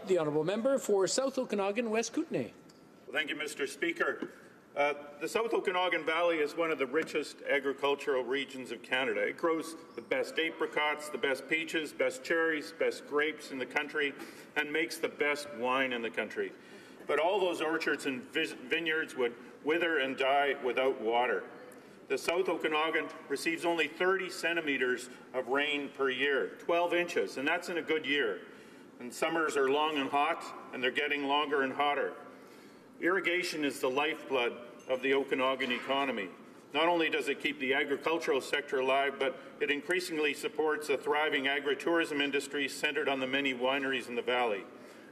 The honourable member for South Okanagan West Kootenay. Well, thank you, Mr. Speaker. The South Okanagan Valley is one of the richest agricultural regions of Canada. It grows the best apricots, the best peaches, best cherries, best grapes in the country, and makes the best wine in the country. But all those orchards and vineyards would wither and die without water. The South Okanagan receives only 30 centimetres of rain per year, 12 inches, and that's in a good year. And summers are long and hot, and they're getting longer and hotter. Irrigation is the lifeblood of the Okanagan economy. Not only does it keep the agricultural sector alive, but it increasingly supports a thriving agritourism industry centred on the many wineries in the valley.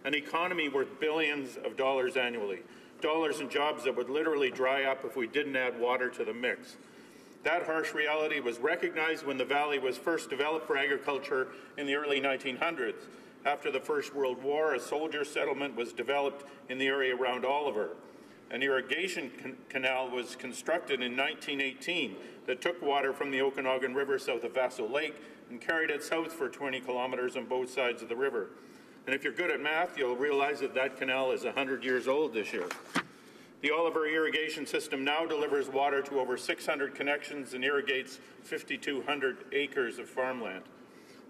An economy worth billions of dollars annually, dollars and jobs that would literally dry up if we didn't add water to the mix. That harsh reality was recognized when the valley was first developed for agriculture in the early 1900s. After the First World War, a soldier settlement was developed in the area around Oliver. An irrigation canal was constructed in 1918 that took water from the Okanagan River south of Vassal Lake and carried it south for 20 kilometres on both sides of the river. And if you're good at math, you'll realize that that canal is 100 years old this year. The Oliver irrigation system now delivers water to over 600 connections and irrigates 5,200 acres of farmland.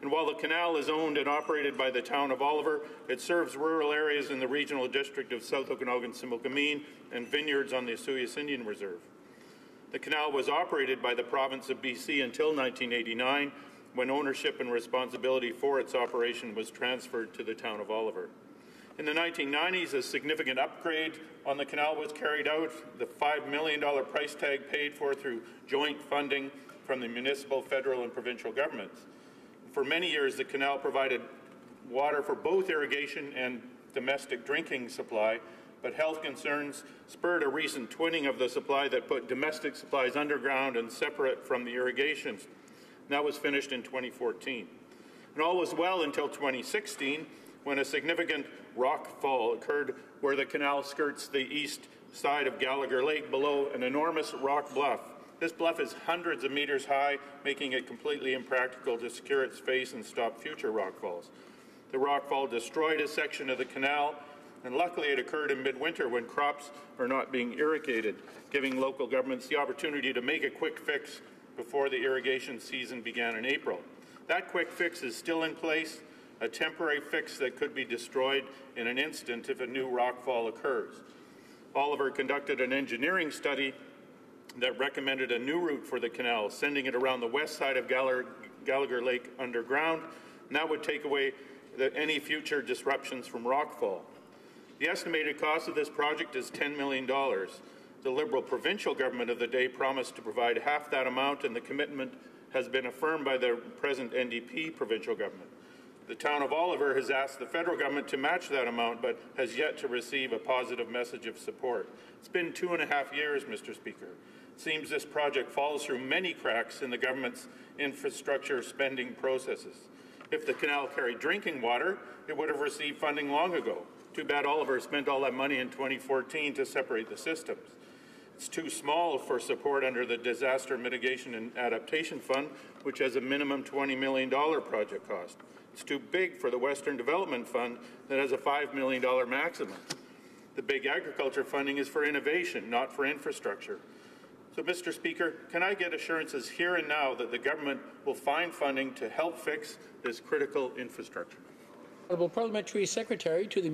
And while the canal is owned and operated by the town of Oliver, it serves rural areas in the regional district of South Okanagan-Similkameen and vineyards on the Osoyoos Indian Reserve. The canal was operated by the province of BC until 1989, when ownership and responsibility for its operation was transferred to the town of Oliver. In the 1990s, a significant upgrade on the canal was carried out, the $5 million price tag paid for through joint funding from the municipal, federal, and provincial governments. For many years, the canal provided water for both irrigation and domestic drinking supply, but health concerns spurred a recent twinning of the supply that put domestic supplies underground and separate from the irrigation. That was finished in 2014. And all was well until 2016, when a significant rock fall occurred where the canal skirts the east side of Gallagher Lake below an enormous rock bluff. This bluff is hundreds of meters high, making it completely impractical to secure its face and stop future rockfalls. The rockfall destroyed a section of the canal, and luckily it occurred in midwinter when crops are not being irrigated, giving local governments the opportunity to make a quick fix before the irrigation season began in April. That quick fix is still in place, a temporary fix that could be destroyed in an instant if a new rockfall occurs. Oliver conducted an engineering study that recommended a new route for the canal, sending it around the west side of Gallagher Lake underground, and that would take away any future disruptions from rockfall. The estimated cost of this project is $10 million. The Liberal provincial government of the day promised to provide half that amount, and the commitment has been affirmed by the present NDP provincial government. The town of Oliver has asked the federal government to match that amount, but has yet to receive a positive message of support. It's been 2.5 years, Mr. Speaker. It seems this project falls through many cracks in the government's infrastructure spending processes. If the canal carried drinking water, it would have received funding long ago. Too bad Oliver spent all that money in 2014 to separate the systems. It's too small for support under the Disaster Mitigation and Adaptation Fund, which has a minimum $20 million project cost. It's too big for the Western Development Fund that has a $5 million maximum. The big agriculture funding is for innovation, not for infrastructure. So, Mr. Speaker, can I get assurances here and now that the government will find funding to help fix this critical infrastructure? Honourable Parliamentary Secretary to the